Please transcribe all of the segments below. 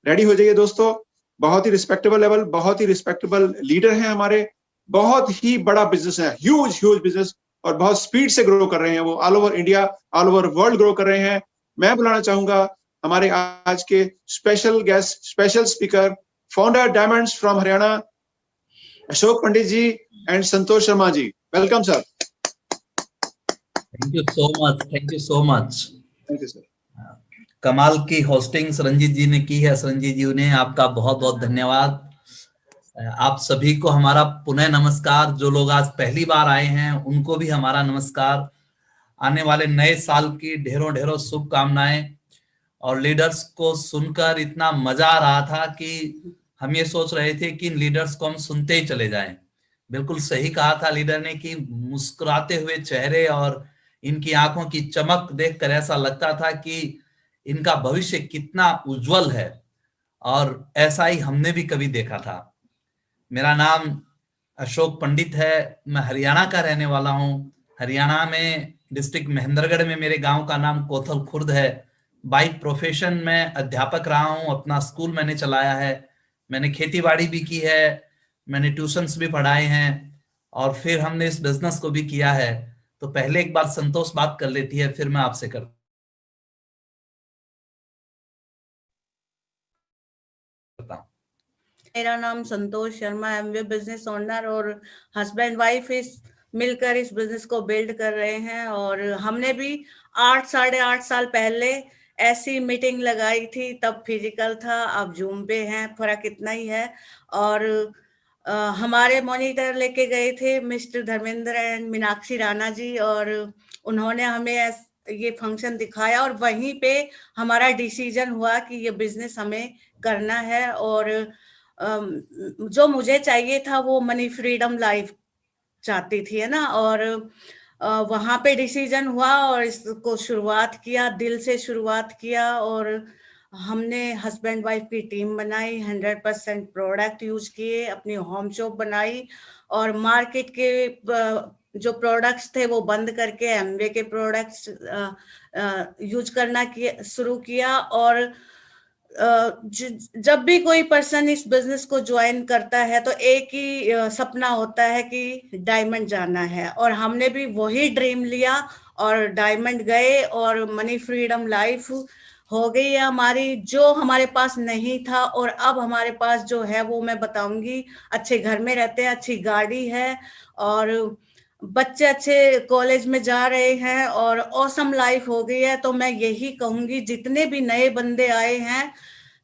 Ready हो जाइए दोस्तों। बहुत ही रिस्पेक्टेबल लेवल, बहुत ही रिस्पेक्टेबल लीडर हैं हमारे, बहुत ही बड़ा बिजनेस है, ह्यूज बिजनेस, और बहुत स्पीड से ग्रो कर रहे हैं वो, all over India, all over world grow कर रहे हैं। मैं बुलाना चाहूंगा हमारे आज के special guest, special speaker, founder diamonds from Haryana, Ashok Pandit ji and Santosh Sharma ji. Welcome sir. Thank you so much, thank you so much. Thank you sir. कमाल की होस्टिंग रंजीत जी ने की है। रंजीत जी ने आपका बहुत बहुत धन्यवाद। आप सभी को हमारा पुनः नमस्कार। जो लोग आज पहली बार आए हैं उनको भी हमारा नमस्कार। आने वाले नए साल की ढेरों ढेरों शुभकामनाएं। और लीडर्स को सुनकर इतना मजा आ रहा था कि हम ये सोच रहे थे कि इन लीडर्स को हम सुनते ही चले जाएं। बिल्कुल सही कहा था लीडर ने कि मुस्कुराते हुए चेहरे और इनकी आंखों की चमक देखकर ऐसा लगता था कि इनका भविष्य कितना उज्जवल है, और ऐसा ही हमने भी कभी देखा था। मेरा नाम अशोक पंडित है। मैं हरियाणा का रहने वाला हूँ। हरियाणा में डिस्ट्रिक्ट महेंद्रगढ़ में मेरे गांव का नाम कोथल खुर्द है। बाई प्रोफेशन में अध्यापक रहा हूँ। अपना स्कूल मैंने चलाया है। मैंने खेती बाड़ी भी की है। मैंने ट्यूशंस भी पढ़ाए हैं, और फिर हमने इस बिजनेस को भी किया है। तो पहले एक बार संतोष बात कर लेती है, फिर मैं आपसे करता हूँ। मेरा नाम संतोष शर्मा है। एमवे बिजनेस ओनर और हस्बैंड वाइफ इस मिलकर इस बिजनेस को बिल्ड कर रहे हैं। और हमने भी 8 साढ़े 8 साल पहले ऐसी मीटिंग लगाई थी, तब फिजिकल था, अब जूम पे है, फर्क इतना ही है। और हमारे मॉनिटर लेके गए थे मिस्टर धर्मेंद्र एंड मीनाक्षी राणा जी, और उन्होंने हमें ये फंक्शन दिखाया, और वहीं पे हमारा डिसीजन हुआ कि ये बिजनेस हमें करना है। और जो मुझे चाहिए था वो मनी फ्रीडम लाइफ चाहती थी, है ना। और वहां पे डिसीजन हुआ और इसको शुरुआत किया, दिल से शुरुआत किया। और हमने हस्बैंड वाइफ की टीम बनाई, 100% प्रोडक्ट यूज किए, अपनी होम शॉप बनाई, और मार्केट के जो प्रोडक्ट्स थे वो बंद करके एमवे के प्रोडक्ट्स यूज करना शुरू किया। और जब भी कोई पर्सन इस बिजनेस को ज्वाइन करता है तो एक ही सपना होता है कि डायमंड जाना है, और हमने भी वही ड्रीम लिया और डायमंड गए, और मनी फ्रीडम लाइफ हो गई है हमारी, जो हमारे पास नहीं था। और अब हमारे पास जो है वो मैं बताऊंगी। अच्छे घर में रहते हैं, अच्छी गाड़ी है, और बच्चे अच्छे कॉलेज में जा रहे हैं, और ऑसम लाइफ हो गई है। तो मैं यही कहूंगी, जितने भी नए बंदे आए हैं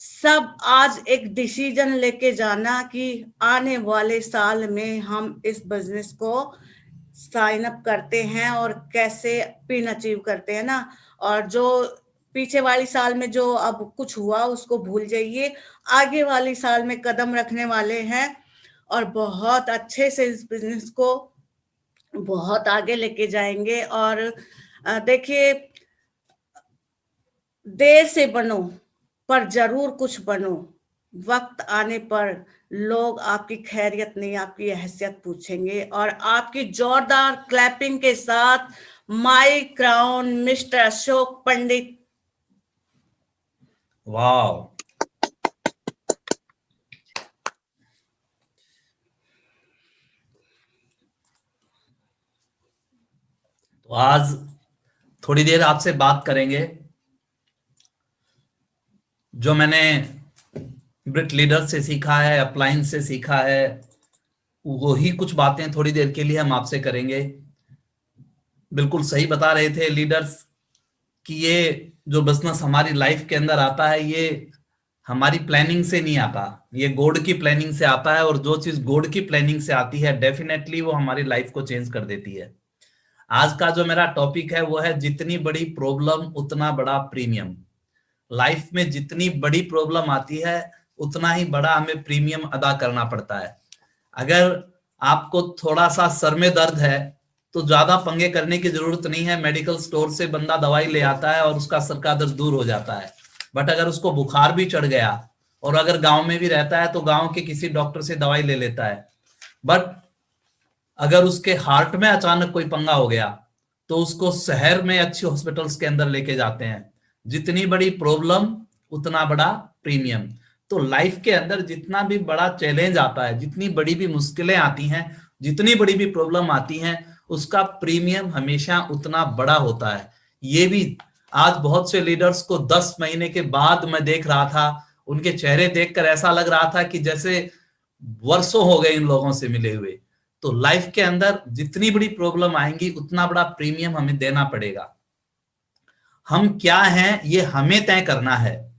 सब आज एक डिसीजन लेके जाना कि आने वाले साल में हम इस बिजनेस को साइन अप करते हैं और कैसे पिन अचीव करते हैं ना। और जो पीछे वाली साल में जो अब कुछ हुआ उसको भूल जाइए, आगे वाली साल में कदम रखने वाले हैं और बहुत अच्छे से इस बिजनेस को बहुत आगे लेके जाएंगे। और देखिए, देर से बनो पर जरूर कुछ बनो। वक्त आने पर लोग आपकी खैरियत नहीं, आपकी हैसियत पूछेंगे। और आपकी जोरदार क्लैपिंग के साथ my crown mister Ashok Pandit. वाह, तो आज थोड़ी देर आपसे बात करेंगे। जो मैंने ब्रिट लीडर से सीखा है, अप्लायंस से सीखा है, वही कुछ बातें थोड़ी देर के लिए हम आपसे करेंगे। बिल्कुल सही बता रहे थे लीडर्स कि ये जो बिजनेस हमारी लाइफ के अंदर आता है ये हमारी प्लानिंग से नहीं आता, ये गॉड की प्लानिंग से आता है। और जो चीज गॉड की प्लानिंग से आती है डेफिनेटली वो हमारी लाइफ को चेंज कर देती है। आज का जो मेरा टॉपिक है वो है जितनी बड़ी प्रॉब्लम उतना बड़ा प्रीमियम। लाइफ में जितनी बड़ी प्रॉब्लम आती है उतना ही बड़ा हमें प्रीमियम अदा करना पड़ता है। अगर आपको थोड़ा सा सर में दर्द है तो ज्यादा पंगे करने की जरूरत नहीं है। मेडिकल स्टोर से बंदा दवाई ले आता है और उसका सर का दर्द दूर हो जाता है। बट अगर उसको बुखार भी चढ़ गया और अगर गांव में भी रहता है तो गांव के किसी डॉक्टर से दवाई ले लेता है। बट अगर उसके हार्ट में अचानक कोई पंगा हो गया तो उसको शहर में अच्छी हॉस्पिटल्स के अंदर लेके जाते हैं। जितनी बड़ी प्रॉब्लम उतना बड़ा प्रीमियम। तो लाइफ के अंदर जितना भी बड़ा चैलेंज आता है, जितनी बड़ी भी मुश्किलें आती हैं, जितनी बड़ी भी प्रॉब्लम आती हैं, उसका प्रीमियम हमेशा उतना बड़ा होता है। ये भी आज बहुत से लीडर्स को 10 महीने के बाद मैं देख रहा था, उनके चेहरे देखकर ऐसा लग रहा था कि जैसे वर्षों हो गए इन लोगों से मिले हुए। तो लाइफ के अंदर जितनी बड़ी प्रॉब्लम आएंगी उतना बड़ा प्रीमियम हमें देना पड़ेगा। हम क्या हैं ये हमें तय करना है,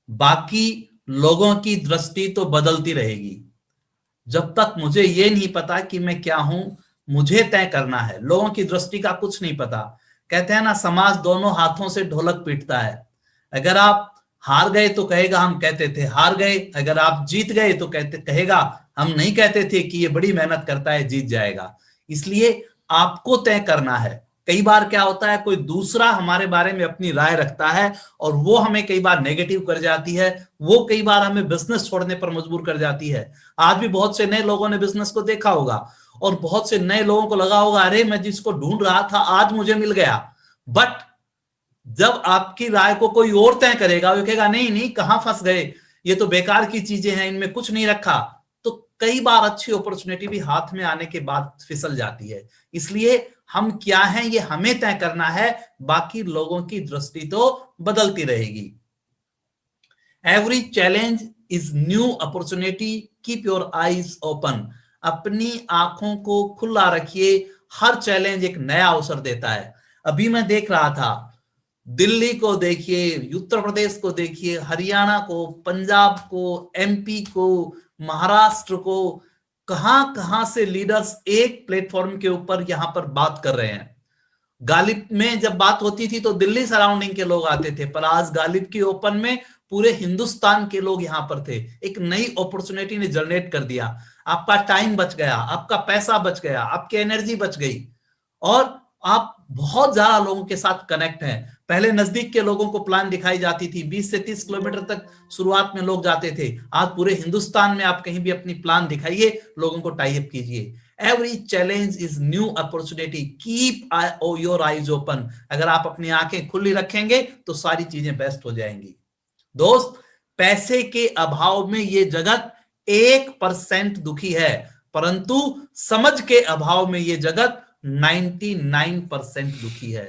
बाकी लोगों की दृष्टि तो बदलती रहेगी। जब तक मुझे ये नहीं पता कि मैं क्या हूं, मुझे तय करना है। लोगों की दृष्टि का कुछ नहीं पता। कहते हैं ना, समाज दोनों हाथों से ढोलक पीटता है। अगर आप हार गए तो कहेगा हम कहते थे हार गए, अगर आप जीत गए तो कहेगा हम नहीं कहते थे कि ये बड़ी मेहनत करता है, जीत जाएगा। इसलिए आपको तय करना है। कई बार क्या होता है, कोई दूसरा हमारे बारे में अपनी राय रखता है और वो हमें कई बार नेगेटिव कर जाती है, वो कई बार हमें बिजनेस छोड़ने पर मजबूर कर जाती है। आज भी बहुत से नए लोगों ने बिजनेस को देखा होगा और बहुत से नए लोगों को लगा होगा अरे मैं जिसको ढूंढ रहा था आज मुझे मिल गया। बट जब आपकी राय को कोई और तय करेगा, वो कहेगा नहीं नहीं कहां फंस गए, ये तो बेकार की चीजें हैं, इनमें कुछ नहीं रखा, तो कई बार अच्छी अपॉर्चुनिटी भी हाथ में आने के बाद फिसल जाती है। इसलिए हम क्या हैं ये हमें तय करना है, बाकी लोगों की दृष्टि तो बदलती रहेगी। Every challenge is new opportunity, keep your eyes open. अपनी आंखों को खुला रखिए, हर चैलेंज एक नया अवसर देता है। अभी मैं देख रहा था, दिल्ली को देखिए, उत्तर प्रदेश को देखिए, हरियाणा को, पंजाब को, एमपी को, महाराष्ट्र को, कहां कहां से लीडर्स एक प्लेटफॉर्म के ऊपर यहां पर बात कर रहे हैं। गालिब में जब बात होती थी तो दिल्ली सराउंडिंग के लोग आते थे, पर आज गालिब की ओपन में पूरे हिंदुस्तान के लोग यहां पर थे। एक नई अपॉर्चुनिटी ने जनरेट कर दिया। आपका टाइम बच गया, आपका पैसा बच गया, आपकी एनर्जी बच गई और आप बहुत ज्यादा लोगों के साथ कनेक्ट हैं। पहले नजदीक के लोगों को प्लान दिखाई जाती थी, 20 से 30 किलोमीटर तक शुरुआत में लोग जाते थे। आज पूरे हिंदुस्तान में आप कहीं भी अपनी प्लान दिखाइए, लोगों को टाई अप कीजिए। Every challenge is new opportunity, keep your eyes open. अगर आप अपनी आंखें खुली रखेंगे तो सारी चीजें बेस्ट हो जाएंगी। दोस्त, पैसे के अभाव में ये जगत 1% दुखी है, परंतु समझ के अभाव में ये जगत 99% दुखी है।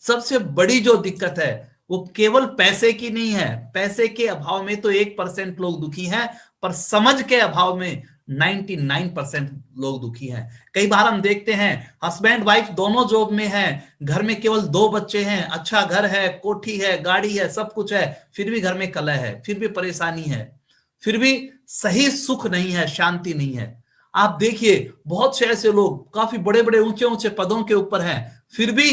सबसे बड़ी जो दिक्कत है वो केवल पैसे की नहीं है। पैसे के अभाव में तो 1% लोग दुखी हैं, पर समझ के अभाव में 99% लोग दुखी हैं। कई बार हम देखते हैं हस्बैंड वाइफ दोनों जॉब में हैं, घर में केवल 2 बच्चे हैं, अच्छा घर है, कोठी है, गाड़ी है, सब कुछ है, फिर भी घर में कलह है, फिर भी परेशानी है, फिर भी सही सुख नहीं है, शांति नहीं है। आप देखिए बहुत से ऐसे लोग काफी बड़े बड़े ऊंचे ऊंचे पदों के ऊपर हैं, फिर भी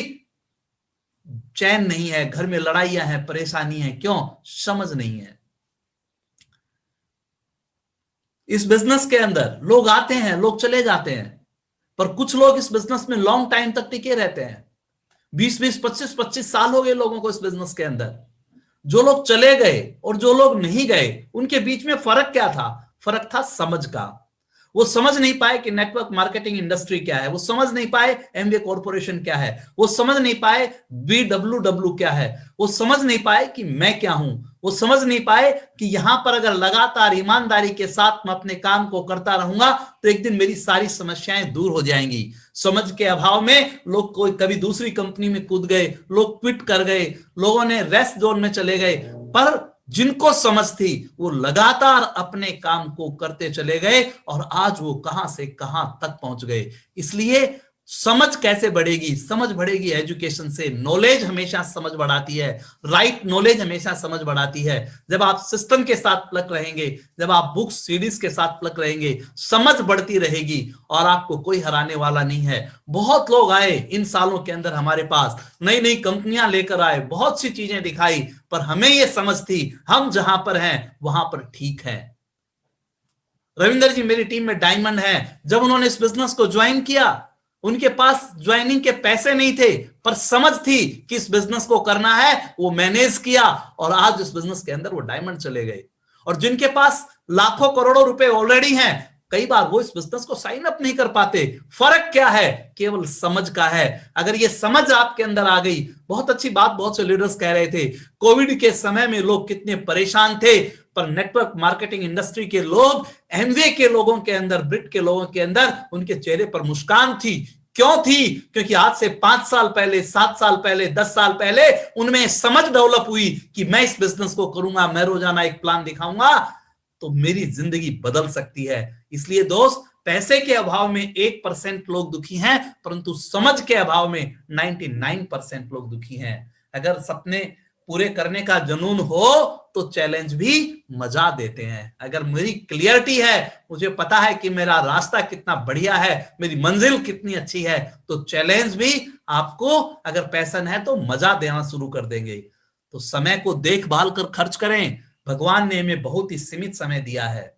चैन नहीं है, घर में लड़ाइयां हैं, परेशानी है। क्यों? समझ नहीं है। इस बिजनेस के अंदर लोग आते हैं, लोग चले जाते हैं, पर कुछ लोग इस बिजनेस में लॉन्ग टाइम तक टिके रहते हैं। 20-20, 25-25 साल हो गए लोगों को इस बिजनेस के अंदर। जो लोग चले गए और जो लोग नहीं गए, उनके बीच में फर्क क्या था? फर्क था समझ का। वो समझ नहीं पाए कि नेटवर्क मार्केटिंग इंडस्ट्री क्या है, वो समझ नहीं पाए एमबीए कॉर्पोरेशन क्या है, वो समझ नहीं पाए BWW क्या है, वो समझ नहीं पाए कि मैं क्या हूं, वो समझ नहीं पाए कि यहां पर अगर लगातार ईमानदारी के साथ मैं अपने काम को करता रहूंगा तो एक दिन मेरी सारी समस्याएं दूर हो जाएंगी। समझ के अभाव में लोग कोई कभी दूसरी कंपनी में कूद गए, लोग क्विट कर गए, लोगों ने रेस्ट जोन में चले गए, पर जिनको समझ थी वो लगातार अपने काम को करते चले गए और आज वो कहां से कहां तक पहुंच गए। इसलिए समझ कैसे बढ़ेगी? समझ बढ़ेगी एजुकेशन से। नॉलेज हमेशा समझ बढ़ाती है, राइट नॉलेज हमेशा समझ बढ़ाती है। जब आप सिस्टम के साथ प्लग रहेंगे, जब आप बुक्स सीरीज के साथ प्लग रहेंगे, समझ बढ़ती रहेगी और आपको कोई हराने वाला नहीं है। बहुत लोग आए इन सालों के अंदर हमारे पास, नई नई कंपनियां लेकर आए, बहुत सी चीजें दिखाई, पर हमें यह समझ थी हम जहां पर हैं वहां पर ठीक है। रविंदर जी मेरी टीम में डायमंड है, जब उन्होंने इस बिजनेस को ज्वाइन किया उनके पास ज्वाइनिंग के पैसे नहीं थे, पर समझ थी कि इस बिजनेस को करना है, वो मैनेज किया और आज इस बिजनेस के अंदर वो डायमंड चले गए। और जिनके पास लाखों करोड़ों रुपए ऑलरेडी हैं, कई बार वो इस बिजनेस को साइन अप नहीं कर पाते। फर्क क्या है? केवल समझ का है। अगर ये समझ आपके अंदर आ गई, बहुत अच्छी बात बहुत से लीडर्स कह रहे थे, कोविड के समय में लोग कितने परेशान थे, पर नेटवर्क मार्केटिंग इंडस्ट्री के लोग, एमवे के लोगों के अंदर, ब्रिट के लोगों के अंदर, उनके चेहरे पर मुस्कान थी। क्यों थी? क्योंकि आज से 5 साल पहले, 7 साल पहले, 10 साल पहले उनमें समझ डेवलप हुई कि मैं इस बिजनेस को करूंगा, मैं रोजाना एक प्लान दिखाऊंगा तो मेरी जिंदगी बदल सकती है। इसलिए दोस्त, पैसे के अभाव में 1% लोग दुखी हैं, परंतु समझ के अभाव में 99% लोग दुखी हैं। अगर सपने पूरे करने का जुनून हो तो चैलेंज भी मजा देते हैं। अगर मेरी क्लियरिटी है, मुझे पता है कि मेरा रास्ता कितना बढ़िया है, मेरी मंजिल कितनी अच्छी है, तो चैलेंज भी आपको, अगर पैशन है तो मजा देना शुरू कर देंगे। तो समय को देखभाल कर खर्च करें। भगवान ने हमें बहुत ही सीमित समय दिया है,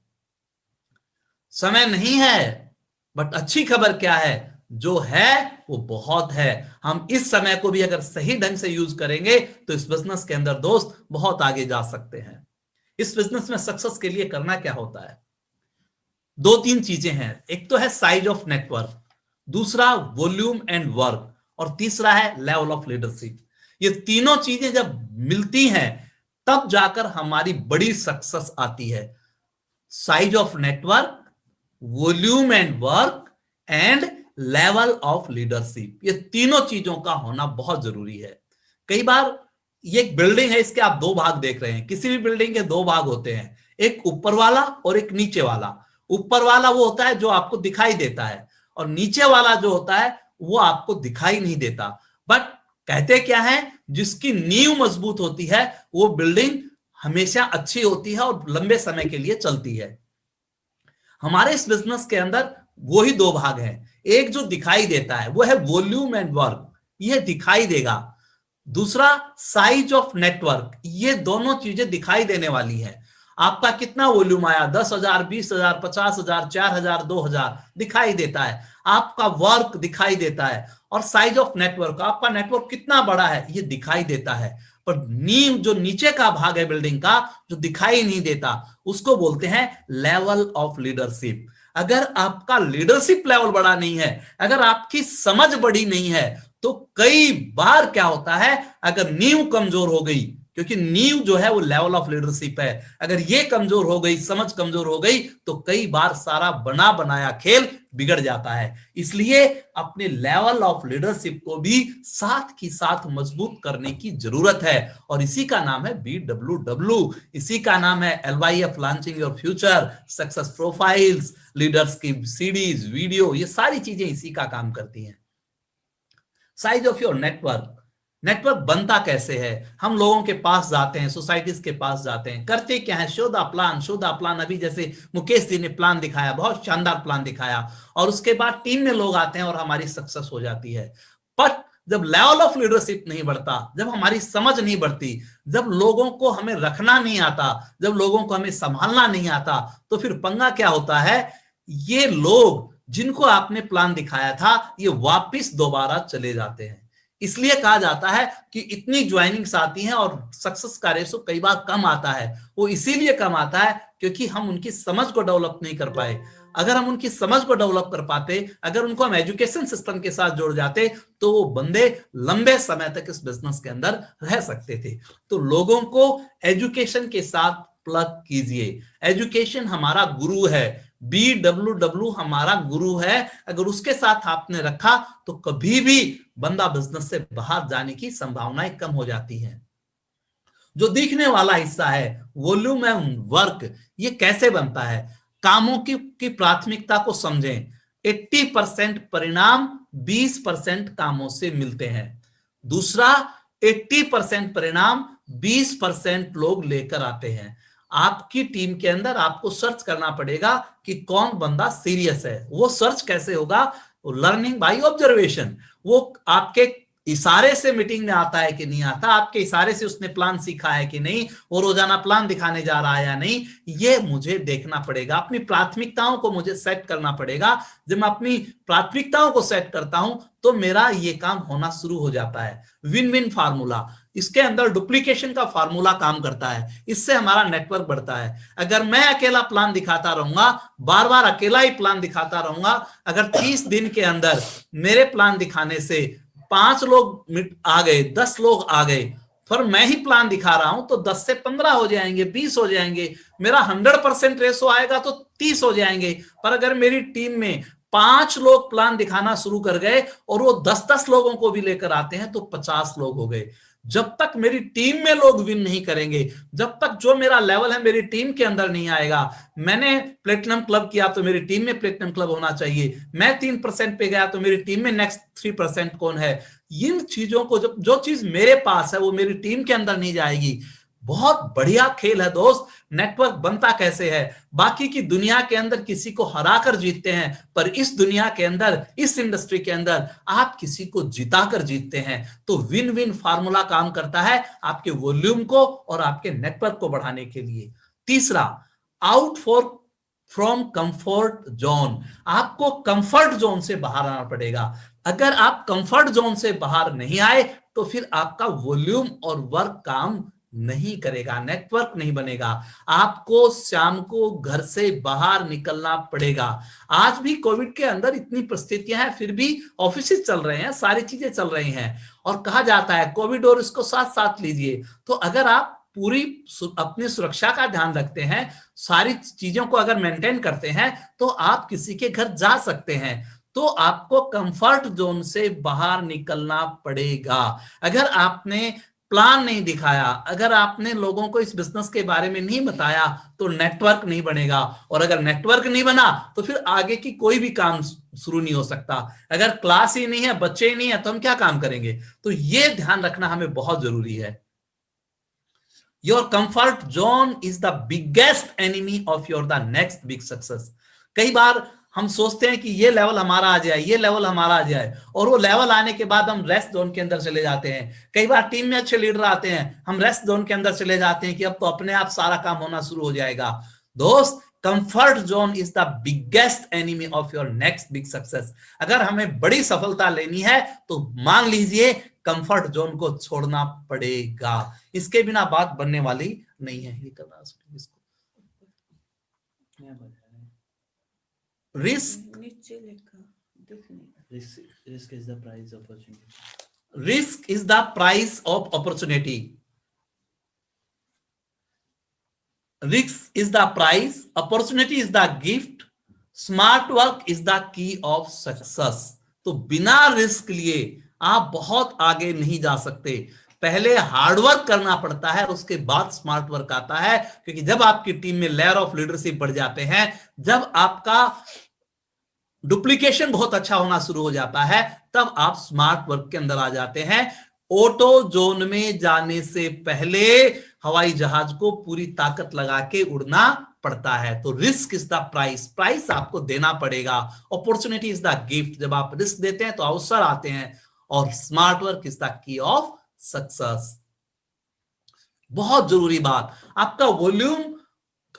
समय नहीं है, बट अच्छी खबर क्या है, जो है वो बहुत है। हम इस समय को भी अगर सही ढंग से यूज करेंगे तो इस बिजनेस के अंदर दोस्त बहुत आगे जा सकते हैं। इस बिजनेस में सक्सेस के लिए करना क्या होता है? 2-3 चीजें हैं। एक तो है साइज ऑफ नेटवर्क, दूसरा वॉल्यूम एंड वर्क, और तीसरा है लेवल ऑफ लीडरशिप। ये तीनों चीजें जब मिलती हैं तब जाकर हमारी बड़ी सक्सेस आती है। Size of network, volume and work and level of leadership, ये तीनों चीजों का होना बहुत जरूरी है। कई बार ये एक बिल्डिंग है, इसके आप 2 भाग देख रहे हैं। किसी भी बिल्डिंग के 2 भाग होते हैं, एक ऊपर वाला और एक नीचे वाला। ऊपर वाला वो होता है जो आपको दिखाई देता है, और नीचे वाला जो होता है वो आपको दिखाई नहीं देता। बट कहते क्या है, जिसकी नींव मजबूत होती है वो बिल्डिंग हमेशा अच्छी होती है और लंबे समय के लिए चलती है। हमारे इस बिजनेस के अंदर वो ही 2 भाग हैं। एक जो दिखाई देता है वो है वॉल्यूम एंड वर्क, ये दिखाई देगा। दूसरा साइज ऑफ नेटवर्क, ये दोनों चीजें दिखाई देने वाली है। आपका कितना वॉल्यूम आया, 10,000, 20,000, 50,000, 4,000, 2,000 दिखाई देता है। आपका वर्क दिखाई देता है, और साइज ऑफ नेटवर्क, आपका नेटवर्क कितना बड़ा है ये दिखाई देता है। पर नींव, जो नीचे का भाग है बिल्डिंग का, जो दिखाई नहीं देता, उसको बोलते हैं लेवल ऑफ लीडरशिप। अगर आपका लीडरशिप लेवल बड़ा नहीं है, अगर आपकी समझ बड़ी नहीं है, तो कई बार क्या होता है, अगर नींव कमजोर हो गई, क्योंकि नींव जो है वो लेवल ऑफ लीडरशिप है, अगर ये कमजोर हो गई, समझ कमजोर हो गई, तो कई बार सारा बना बनाया खेल बिगड़ जाता है। इसलिए अपने लेवल ऑफ लीडरशिप को भी साथ की साथ मजबूत करने की जरूरत है, और इसी का नाम है BWW, इसी का नाम है LYF, launching your future, success profiles, leaders की सीडीज, वीडियो, ये सारी चीजें इसी का काम करती हैं। Size of your network, network बनता कैसे है? हम लोगों के पास जाते हैं, सोसाइटीज के पास जाते हैं, करते क्या है, show the plan, show the plan. अभी जैसे मुकेश जी ने प्लान दिखाया, बहुत शानदार प्लान दिखाया, और उसके बाद टीम में लोग आते हैं और हमारी सक्सेस हो जाती है। बट जब लेवल ऑफ लीडरशिप नहीं बढ़ता, जब हमारी समझ नहीं बढ़ती, जब लोगों को हमें रखना नहीं आता, जब लोगों को हमें संभालना नहीं आता, तो फिर पंगा क्या होता है, ये लोग जिनको आपने प्लान दिखाया था ये वापस दोबारा चले जाते हैं। इसलिए कहा जाता है कि इतनी ज्वाइनिंग्स आती हैं और सक्सेस का रेशो कई बार कम आता है। वो इसीलिए कम आता है क्योंकि हम उनकी समझ को डेवलप नहीं कर पाए। अगर हम उनकी समझ को डेवलप कर पाते, अगर उनको हम एजुकेशन सिस्टम के साथ जोड़ जाते, तो वो बंदे लंबे समय तक इस बिजनेस के अंदर रह सकते थे। तो लोगों को एजुकेशन के साथ प्लग कीजिए। एजुकेशन हमारा गुरु है, BWW हमारा गुरु है। अगर उसके साथ आपने रखा तो कभी भी बंदा बिजनेस से बाहर जाने की संभावनाएं कम हो जाती हैं। जो दिखने वाला हिस्सा है, वॉल्यूम एंड वर्क, ये कैसे बनता है? कामों की प्राथमिकता को समझें। 80% परिणाम 20% कामों से मिलते हैं। दूसरा, 80% परिणाम 20% लोग लेकर आते हैं। आपकी टीम के अंदर आपको सर्च करना पड़ेगा कि कौन बंदा सीरियस है। वो सर्च कैसे होगा? Learning by observation. वो आपके इशारे से मीटिंग में आता है कि नहीं आता, आपके इशारे से उसने प्लान सीखा है कि नहीं, वो रोजाना प्लान दिखाने जा रहा है या नहीं, ये मुझे देखना पड़ेगा। अपनी प्राथमिकताओं को मुझे सेट करना पड़ेगा। जब मैं अपनी प्राथमिकताओं को सेट करता हूं तो मेरा ये काम होना शुरू हो जाता है। Win win formula. इसके अंदर डुप्लीकेशन का फार्मूला काम करता है, इससे हमारा नेटवर्क बढ़ता है। अगर मैं अकेला प्लान दिखाता रहूंगा, बार बार अकेला ही प्लान दिखाता रहूंगा, अगर 30 दिन के अंदर मेरे प्लान दिखाने से 5 लोग आ गए, 10 लोग आ गए, पर मैं ही प्लान दिखा रहा हूं तो 10 से 15 हो जाएंगे, 20 हो जाएंगे, मेरा 100% रेशो आएगा तो 30 हो जाएंगे। पर अगर मेरी टीम में 5 लोग प्लान दिखाना शुरू कर गए और वो 10-10 लोगों को भी लेकर आते हैं तो 50 लोग हो गए। जब तक मेरी टीम में लोग विन नहीं करेंगे, जब तक जो मेरा लेवल है मेरी टीम के अंदर नहीं आएगा, मैंने प्लेटिनम क्लब किया तो मेरी टीम में प्लेटिनम क्लब होना चाहिए, मैं 3% पे गया तो मेरी टीम में नेक्स्ट 3% कौन है, इन चीजों को जो चीज मेरे पास है वो मेरी टीम के अंदर नहीं जाएगी। बहुत बढ़िया खेल है दोस्त। नेटवर्क बनता कैसे है? बाकी की दुनिया के अंदर किसी को हराकर जीतते हैं, पर इस दुनिया के अंदर, इस इंडस्ट्री के अंदर आप किसी को जिताकर जीतते हैं। तो विन विन फार्मूला काम करता है आपके वॉल्यूम को और आपके नेटवर्क को बढ़ाने के लिए। तीसरा, आउट फ्रॉम कंफर्ट जोन। आपको कंफर्ट जोन से बाहर आना पड़ेगा। अगर आप कंफर्ट जोन से बाहर नहीं आए तो फिर आपका वॉल्यूम और वर्क काम नहीं करेगा, नेटवर्क नहीं बनेगा। आपको शाम को घर से बाहर निकलना पड़ेगा। आज भी कोविड के अंदर इतनी परिस्थितियां हैं, फिर भी ऑफिस चल रहे हैं, सारी चीजें चल रही हैं, और कहा जाता है कोविड और इसको साथ साथ लीजिए। तो अगर आप पूरी अपनी सुरक्षा का ध्यान रखते हैं, सारी चीजों को अगर मेंटेन करते हैं, तो आप किसी के घर जा सकते हैं। तो आपको कंफर्ट जोन से बाहर निकलना पड़ेगा। अगर आपने प्लान नहीं दिखाया, अगर आपने लोगों को इस बिजनेस के बारे में नहीं बताया, तो नेटवर्क नहीं बनेगा, और अगर नेटवर्क नहीं बना तो फिर आगे की कोई भी काम शुरू नहीं हो सकता। अगर क्लास ही नहीं है, बच्चे ही नहीं है, तो हम क्या काम करेंगे? तो ये ध्यान रखना हमें बहुत जरूरी है। Your comfort zone is the biggest enemy of your the next big success. कई बार हम सोचते हैं कि ये लेवल हमारा आ जाए, ये लेवल हमारा आ जाए, और वो लेवल आने के बाद हम रेस्ट जोन के अंदर चले जाते हैं। कई बार टीम में अच्छे लीडर आते हैं, हम रेस्ट जोन के अंदर चले जाते हैं कि अब तो अपने आप सारा काम होना शुरू हो जाएगा। दोस्त, comfort zone is the biggest enemy of your next big success. अगर हमें बड़ी सफलता लेनी है तो मान लीजिए कंफर्ट जोन को छोड़ना पड़ेगा, इसके बिना बात बनने वाली नहीं है। ये करना इसको risk is the price of opportunity. Risk is the price of opportunity. Risk is the price, opportunity is the gift, smart work is the key of success. तो बिना रिस्क लिए आप बहुत आगे नहीं जा सकते। पहले हार्डवर्क करना पड़ता है, उसके बाद स्मार्ट वर्क आता है। क्योंकि जब आपकी टीम में लेयर ऑफ लीडरशिप बढ़ जाते हैं, जब आपका डुप्लीकेशन बहुत अच्छा होना शुरू हो जाता है, तब आप स्मार्ट वर्क के अंदर आ जाते हैं। ऑटो जोन में जाने से पहले हवाई जहाज को पूरी ताकत लगा के उड़ना पड़ता है। तो risk is the price, price आपको देना पड़ेगा। अपॉर्चुनिटी इज द गिफ्ट, जब आप रिस्क देते हैं तो अवसर आते हैं, और smart work is the key of success. बहुत जरूरी बात, आपका वॉल्यूम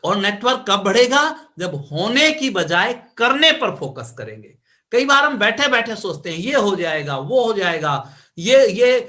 और नेटवर्क कब बढ़ेगा? जब होने की बजाय करने पर फोकस करेंगे। कई बार हम बैठे बैठे सोचते हैं ये हो जाएगा, वो हो जाएगा, ये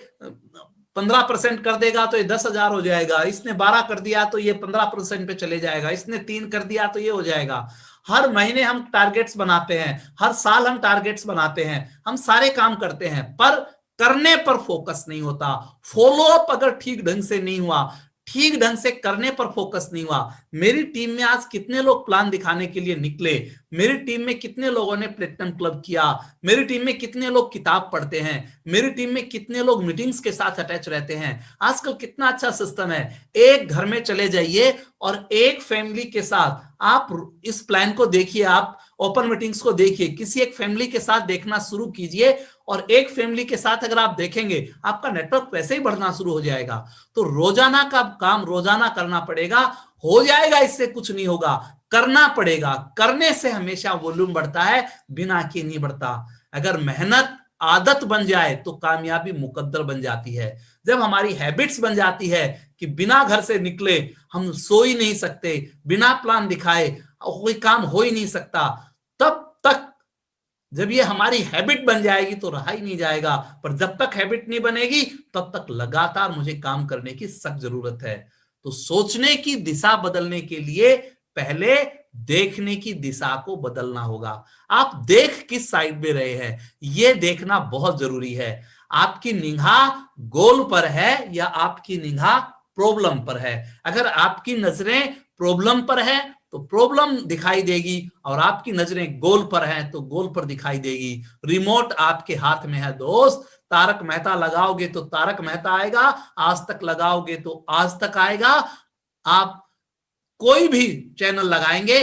15% कर देगा तो ये 10,000 हो जाएगा, इसने 12 कर दिया तो ये 15% पे चले जाएगा, इसने 3 कर दिया तो ये हो जाएगा। हर महीने हम टारगेट्स बनाते हैं, हर साल हम टारगेट्स बनाते हैं, हम सारे काम करते हैं, पर करने पर फोकस नहीं होता। फॉलो अप अगर ठीक ढंग से नहीं हुआ, ठीक ढंग से करने पर फोकस नहीं हुआ। मेरी टीम में आज कितने लोग प्लान दिखाने के लिए निकले, मेरी टीम में कितने लोगों ने प्लेटिनम क्लब किया, मेरी टीम में कितने लोग किताब पढ़ते हैं, मेरी टीम में कितने लोग मीटिंग्स के साथ अटैच रहते हैं। आजकल कितना अच्छा सिस्टम है। एक घर में चले जाइए और एक फैमिली के साथ आप इस प्लान को देखिए, आप ओपन मीटिंग्स को देखिए, किसी एक फैमिली के साथ देखना शुरू कीजिए, और एक फैमिली के साथ अगर आप देखेंगे आपका नेटवर्क वैसे ही बढ़ना शुरू हो जाएगा। तो रोजाना का काम रोजाना करना पड़ेगा। हो जाएगा इससे कुछ नहीं होगा, करना पड़ेगा। करने से हमेशा वॉल्यूम बढ़ता है, बिना किए नहीं बढ़ता। अगर मेहनत आदत बन जाए तो कामयाबी मुकद्दर बन जाती है। जब हमारी हैबिट्स बन जाती है कि बिना घर से निकले हम सो ही नहीं सकते, बिना प्लान दिखाए कोई काम हो ही नहीं सकता, तब तक जब ये हमारी हैबिट बन जाएगी तो रहा ही नहीं जाएगा, पर जब तक हैबिट नहीं बनेगी तब तक लगातार मुझे काम करने की सख्त जरूरत है। तो सोचने की दिशा बदलने के लिए पहले देखने की दिशा को बदलना होगा। आप देख किस साइड में रहे हैं ये देखना बहुत जरूरी है। आपकी निगाह गोल पर है या आपकी निगाह प्रॉब्लम पर है। अगर आपकी नजरें प्रॉब्लम पर है तो प्रॉब्लम दिखाई देगी, और आपकी नजरें गोल पर हैं तो गोल पर दिखाई देगी। रिमोट आपके हाथ में है दोस्त। तारक मेहता लगाओगे तो तारक मेहता आएगा, आज तक लगाओगे तो आज तक आएगा। आप कोई भी चैनल लगाएंगे,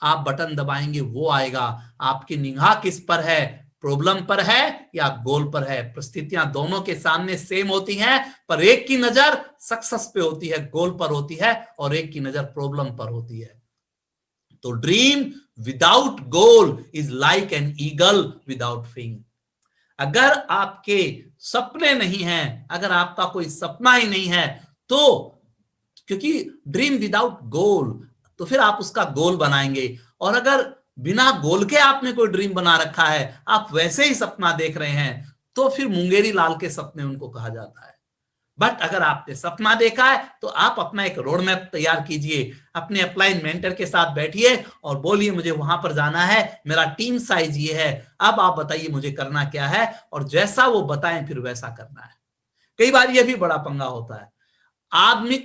आप बटन दबाएंगे वो आएगा। आपकी निगाह किस पर है, प्रॉब्लम पर है या गोल पर है। परिस्थितियां दोनों के सामने सेम होती हैं, पर एक की नजर सक्सेस पे होती है, गोल पर होती है, और एक की नजर प्रॉब्लम पर होती है। तो dream without goal is like an eagle without wing. अगर आपके सपने नहीं हैं, अगर आपका कोई सपना ही नहीं है, तो क्योंकि ड्रीम विदाउट गोल, तो फिर आप उसका गोल बनाएंगे। और अगर बिना गोल के आपने कोई ड्रीम बना रखा है, आप वैसे ही सपना देख रहे हैं, तो फिर मुंगेरी लाल के सपने उनको कहा जाता है। बट अगर आपने सपना देखा है तो आप अपना एक रोड मैप तैयार कीजिए, अपने अपलाइन मेंटर के साथ बैठिए और बोलिए मुझे वहां पर जाना है, मेरा टीम साइज ये है, अब आप बताइए मुझे करना क्या है, और जैसा वो बताएं फिर वैसा करना है। कई बार ये भी बड़ा पंगा होता है, आदमी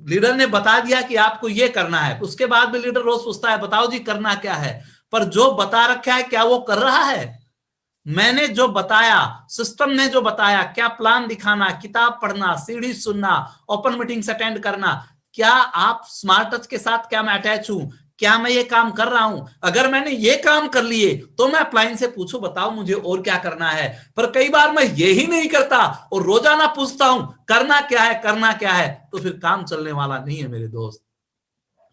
लीडर ने बता दिया कि आपको ये करना है, उसके बाद भी लीडर रोज पूछता है बताओ जी करना क्या है, पर जो बता रखा है क्या वो कर रहा है? मैंने जो बताया, सिस्टम ने जो बताया, क्या प्लान दिखाना, किताब पढ़ना, सीडी सुनना, ओपन मीटिंग्स अटेंड करना, क्या आप स्मार्ट टच के साथ क्या मैं अटैच हूं, क्या मैं ये काम कर रहा हूं? अगर मैंने ये काम कर लिए तो मैं अपलाइन से पूछूं बताओ मुझे और क्या करना है। पर कई बार मैं ये ही नहीं करता और रोजाना पूछता हूं करना क्या है, करना क्या है, तो फिर काम चलने वाला नहीं है मेरे दोस्त।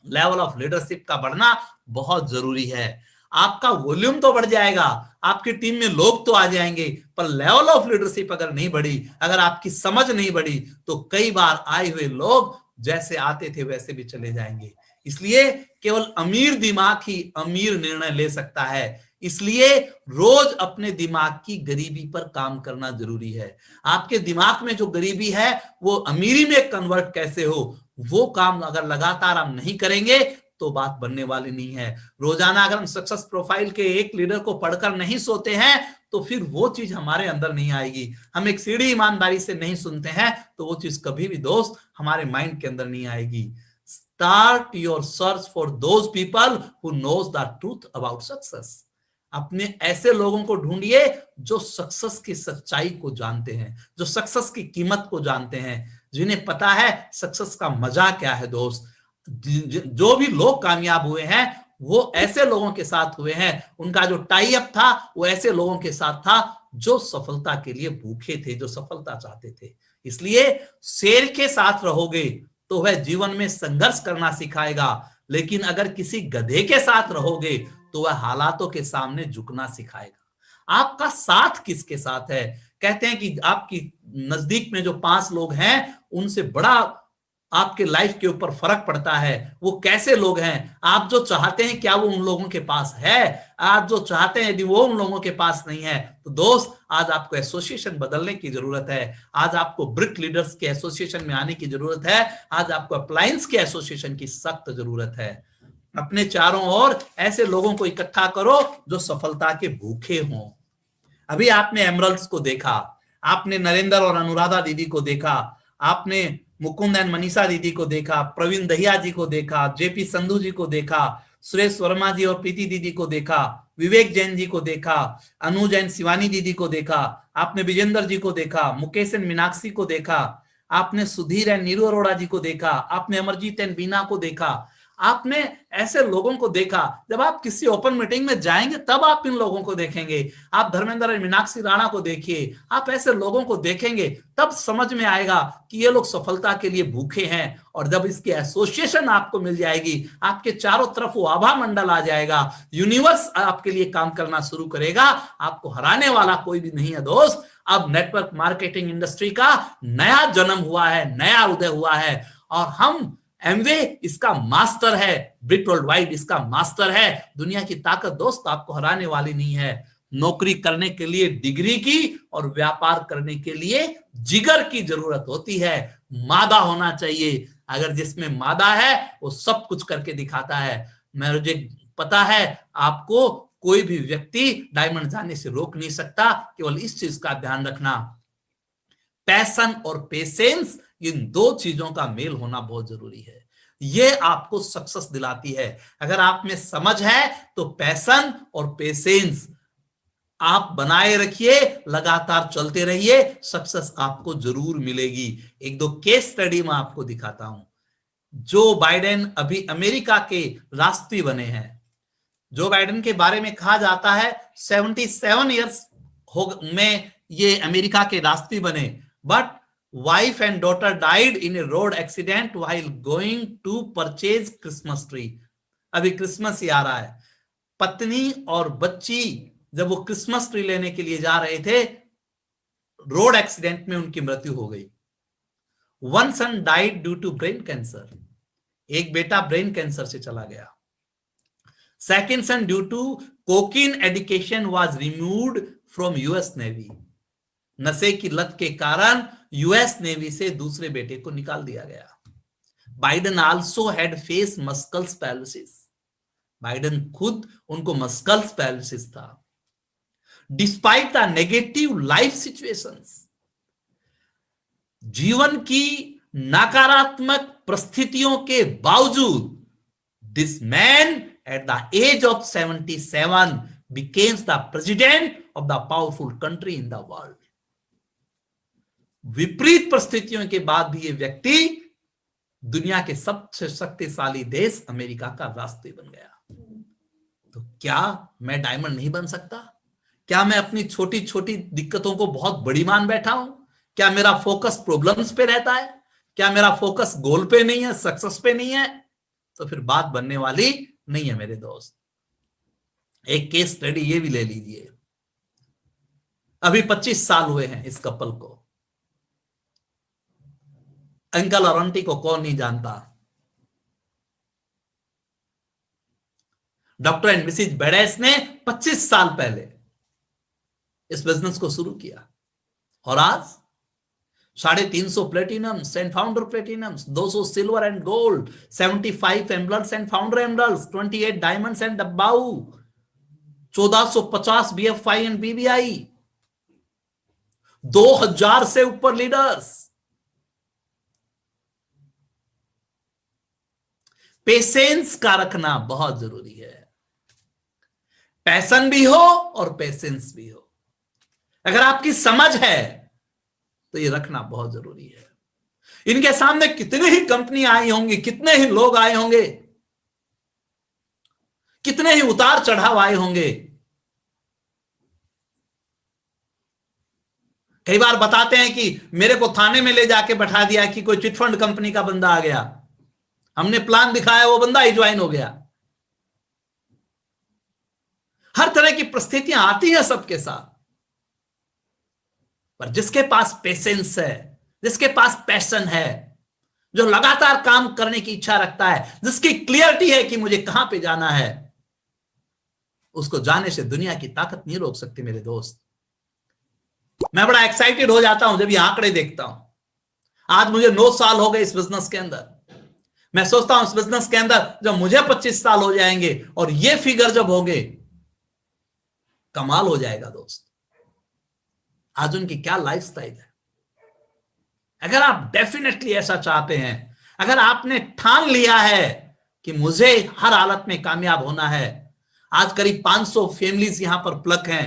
लेवल ऑफ लीडरशिप का बढ़ना बहुत जरूरी है। आपका वॉल्यूम तो बढ़ जाएगा, आपकी टीम में लोग तो आ जाएंगे, पर लेवल ऑफ लीडरशिप अगर नहीं बढ़ी, अगर आपकी समझ नहीं बढ़ी, तो कई बार आए हुए लोग जैसे आते थे वैसे भी चले जाएंगे। इसलिए केवल अमीर दिमाग ही अमीर निर्णय ले सकता है। इसलिए रोज अपने दिमाग की गरीबी पर काम करना जरूरी है। आपके दिमाग में जो गरीबी है वो अमीरी में कन्वर्ट कैसे हो, वो काम अगर लगातार हम नहीं करेंगे तो बात बनने वाली नहीं है। रोजाना अगर हम सक्सेस प्रोफाइल के एक लीडर को पढ़कर नहीं सोते हैं तो फिर वो चीज हमारे अंदर नहीं आएगी। हम एक सीढ़ी ईमानदारी से नहीं सुनते हैं तो वो चीज कभी भी दोस्त हमारे माइंड के अंदर नहीं आएगी। Start your search for those people who knows the truth about success. अपने ऐसे लोगों को ढूंढिए जो सक्सेस की सच्चाई को जानते हैं, जो सक्सेस की कीमत को जानते हैं, जिन्हें पता है सक्सेस का मजा क्या है। दोस्त, जो भी लोग कामयाब हुए हैं वो ऐसे लोगों के साथ हुए हैं, उनका जो टाई अप था वो ऐसे लोगों के साथ था जो सफलता के लिए भूखे थे, जो सफलता चाहते थे। इसलिए शेर के साथ रहोगे तो वह जीवन में संघर्ष करना सिखाएगा, लेकिन अगर किसी गधे के साथ रहोगे तो वह हालातों के सामने झुकना सिखाएगा। आपका साथ किसके साथ है? कहते हैं कि आपकी नजदीक में जो 5 लोग हैं उनसे बड़ा आपके लाइफ के ऊपर फर्क पड़ता है। वो कैसे लोग हैं? आप जो चाहते हैं क्या वो उन लोगों के पास है? आप जो चाहते हैं यदि वो उन लोगों के पास नहीं है तो दोस्त आज आपको एसोसिएशन बदलने की जरूरत है। आज आपको ब्रिक लीडर्स के एसोसिएशन में आने की जरूरत है। आज आपको अप्लायंस के एसोसिएशन की सख्त जरूरत है। अपने चारों ओर ऐसे लोगों को इकट्ठा करो जो सफलता के भूखे हों। अभी आपने एमरल्ड्स को देखा, आपने नरेंद्र और अनुराधा दीदी को देखा, आपने मुकुंद एंड मनीषा दीदी को देखा, प्रवीण दहिया जी को देखा, जेपी संधू जी को देखा, सुरेश वर्मा जी और प्रीति दीदी को देखा, विवेक जैन जी को देखा, अनुज एंड शिवानी दीदी को देखा, आपने विजेंद्र जी को देखा, मुकेश एंड मीनाक्षी को देखा, आपने सुधीर एंड नीरू अरोड़ा जी को देखा, आपने अमरजीत एंड बीना को देखा। आपने ऐसे लोगों को देखा। जब आप किसी ओपन मीटिंग में जाएंगे तब आप इन लोगों को देखेंगे। आप धर्मेंद्र और मीनाक्षी राणा को देखिए, आप ऐसे लोगों को देखेंगे तब समझ में आएगा कि ये लोग सफलता के लिए भूखे हैं। और जब इसकी एसोसिएशन आपको मिल जाएगी, आपके चारों तरफ वो आभा मंडल आ जाएगा, यूनिवर्स आपके लिए काम करना शुरू करेगा। आपको हराने वाला कोई भी नहीं है दोस्त। अब नेटवर्क मार्केटिंग इंडस्ट्री का नया जन्म हुआ है, नया उदय हुआ है, और हम एमवे इसका मास्टर है, ब्रिट वर्ल्ड वाइड इसका मास्टर है। दुनिया की ताकत दोस्त आपको हराने वाली नहीं है। नौकरी करने के लिए डिग्री की और व्यापार करने के लिए जिगर की जरूरत होती है। मादा होना चाहिए। अगर जिसमें मादा है वो सब कुछ करके दिखाता है। मुझे पता है आपको कोई भी व्यक्ति डायमंड जाने से रोक नहीं सकता। केवल इस चीज का ध्यान रखना, पैशन और पेशेंस, इन दो चीजों का मेल होना बहुत जरूरी है। ये आपको सक्सेस दिलाती है। अगर आप में समझ है तो पैशन और पेशेंस आप बनाए रखिए, लगातार चलते रहिए, सक्सेस आपको जरूर मिलेगी। एक दो केस स्टडी में आपको दिखाता हूं। जो बाइडेन अभी अमेरिका के राष्ट्रपति बने हैं। जो बाइडेन के बारे में कहा जाता है 77 ईयर्स में ये अमेरिका के राष्ट्रपति बने, but wife and daughter died in a road accident while going to purchase Christmas tree. अभी क्रिसमस ही आ रहा है। पत्नी और बच्ची जब वो क्रिसमस ट्री लेने के लिए जा रहे थे, रोड एक्सीडेंट में उनकी मृत्यु हो गई। One son died due to brain cancer. एक बेटा ब्रेन कैंसर से चला गया। Second son due to cocaine addiction was removed from US navy. नशे की लत के कारण यूएस नेवी से दूसरे बेटे को निकाल दिया गया। Biden also had face muscles paralysis. Biden खुद उनको मस्कल्स पैरालिसिस था। Despite the negative life situations, जीवन की नकारात्मक परिस्थितियों के बावजूद this man at the age of 77 becomes the president of the powerful country in the world. विपरीत परिस्थितियों के बाद भी ये व्यक्ति दुनिया के सबसे शक्तिशाली देश अमेरिका का राष्ट्रपति बन गया। तो क्या मैं डायमंड नहीं बन सकता? क्या मैं अपनी छोटी छोटी दिक्कतों को बहुत बड़ी मान बैठा हूं? क्या मेरा फोकस प्रॉब्लम्स पे रहता है? क्या मेरा फोकस गोल पे नहीं है, सक्सेस पे नहीं है? तो फिर बात बनने वाली नहीं है मेरे दोस्त। एक केस स्टडी ये भी ले लीजिए। अभी 25 साल हुए हैं इस कपल को। अंकल और आंटी को कौन नहीं जानता? डॉक्टर एंड मिसिज बेडेस ने 25 साल पहले इस बिजनेस को शुरू किया और आज 350 platinums and founder platinums, 200 silver and gold, 75 emblers and founder emblers, 28 diamonds and above, 1450 BFI and BBI, 2000 से ऊपर लीडर्स। पेशेंस का रखना बहुत जरूरी है। पैशन भी हो और पेशेंस भी हो। अगर आपकी समझ है तो ये रखना बहुत जरूरी है। इनके सामने कितने ही कंपनी आई होंगी, कितने ही लोग आए होंगे, कितने ही उतार चढ़ाव आए होंगे। कई बार बताते हैं कि मेरे को थाने में ले जाके बैठा दिया कि कोई चिटफंड कंपनी का बंदा आ गया, हमने प्लान दिखाया, वो बंदा ही ज्वाइन हो गया। हर तरह की परिस्थितियां आती हैं सबके साथ, पर जिसके पास पेशेंस है, जिसके पास पैशन है, जो लगातार काम करने की इच्छा रखता है, जिसकी क्लियरिटी है कि मुझे कहां पे जाना है, उसको जाने से दुनिया की ताकत नहीं रोक सकती मेरे दोस्त। मैं बड़ा एक्साइटेड हो जाता हूं जब ये आंकड़े देखता हूं। आज मुझे 9 साल हो गए इस बिजनेस के अंदर। मैं सोचता हूं इस बिजनेस के अंदर जब मुझे 25 साल हो जाएंगे और ये फिगर जब होंगे, कमाल हो जाएगा दोस्त। आज उनकी क्या लाइफस्टाइल है। अगर आप डेफिनेटली ऐसा चाहते हैं, अगर आपने ठान लिया है कि मुझे हर हालत में कामयाब होना है, आज करीब 500 फैमिलीज यहां पर प्लग हैं।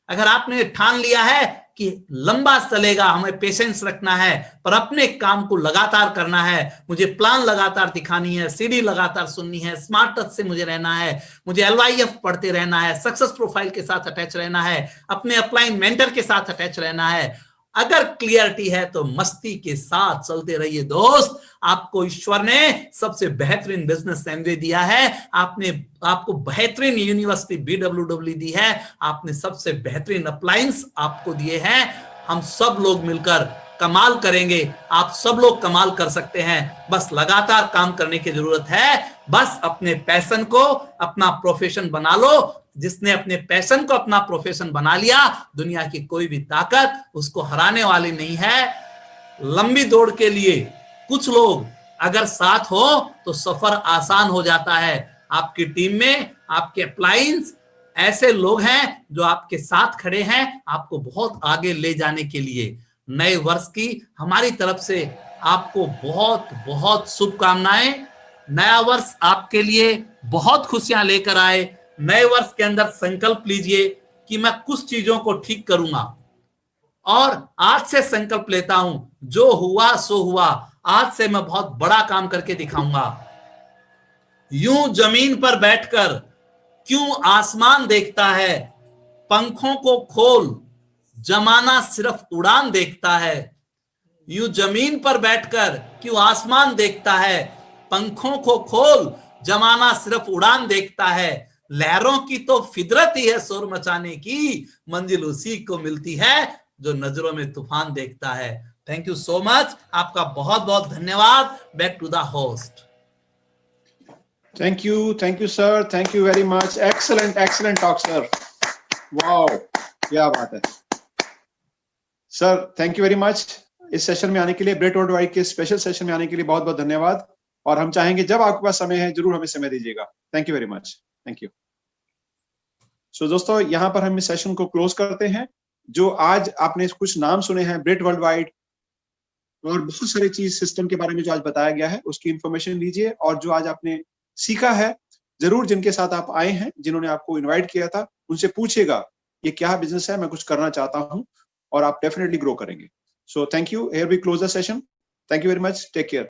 अगर आपने ठान लिया है कि लंबा चलेगा, हमें पेशेंस रखना है, पर अपने काम को लगातार करना है, मुझे प्लान लगातार दिखानी है, सीडी लगातार सुननी है, स्मार्ट टच से मुझे रहना है, मुझे LYF पढ़ते रहना है, सक्सेस प्रोफाइल के साथ अटैच रहना है, अपने अपलाइन मेंटर के साथ अटैच रहना है। अगर क्लियरिटी है तो मस्ती के साथ चलते रहिए दोस्त। आपको ईश्वर ने सबसे बेहतरीन बिजनेस एमवे दिया है, आपको बेहतरीन यूनिवर्सिटी BWW दी है, आपने सबसे बेहतरीन अप्लायंस आपको दिए हैं। हम सब लोग मिलकर कमाल करेंगे। आप सब लोग कमाल कर सकते हैं, बस लगातार काम करने की जरूरत है। बस अपने पैशन को अपना प्रोफेशन बना लो। जिसने अपने पैशन को अपना प्रोफेशन बना लिया, दुनिया की कोई भी ताकत उसको हराने वाली नहीं है। लंबी दौड़ के लिए कुछ लोग अगर साथ हो तो सफर आसान हो जाता है। आपकी टीम में आपके अप्लायंस ऐसे लोग हैं जो आपके साथ खड़े हैं, आपको बहुत आगे ले जाने के लिए। नए वर्ष की हमारी तरफ से आपको बहुत बहुत शुभकामनाएं। नया वर्ष आपके लिए बहुत खुशियां लेकर आए। नए वर्ष के अंदर संकल्प लीजिए कि मैं कुछ चीजों को ठीक करूंगा, और आज से संकल्प लेता हूं, जो हुआ सो हुआ, आज से मैं बहुत बड़ा काम करके दिखाऊंगा। यूं जमीन पर बैठकर क्यों आसमान देखता है, पंखों को खोल जमाना सिर्फ उड़ान देखता है। यूं जमीन पर बैठकर क्यों आसमान देखता है, पंखों को खोल जमाना सिर्फ उड़ान देखता है। लहरों की तो फितरत ही है शोर मचाने की, मंजिल उसी को मिलती है जो नजरों में तूफान देखता है। थैंक यू सो मच, आपका बहुत बहुत धन्यवाद। Back to the host. Thank you sir, thank you very much. Excellent talk sir. Wow, क्या बात है sir, thank you very much. इस सेशन में आने के लिए, ब्रेट वर्ल्ड वाइड के स्पेशल सेशन में आने के लिए बहुत बहुत धन्यवाद। और हम चाहेंगे जब आपके पास समय है जरूर हमें समय दीजिएगा। Thank you very much, thank you. So दोस्तों, यहाँ पर हम इस सेशन को क्लोज करते हैं। जो आज आपने कुछ नाम सुने हैं ब्रेट वर्ल्ड वाइड और बहुत सारी चीज सिस्टम के बारे में जो आज बताया गया है, उसकी इंफॉर्मेशन लीजिए। और जो आज आपने सीखा है, जरूर जिनके साथ आप आए हैं, जिन्होंने आपको इनवाइट किया था, उनसे पूछिएगा ये क्या बिजनेस है, मैं कुछ करना चाहता हूं, और आप डेफिनेटली ग्रो करेंगे। So thank you. Here we close the session. Thank you very much, take care.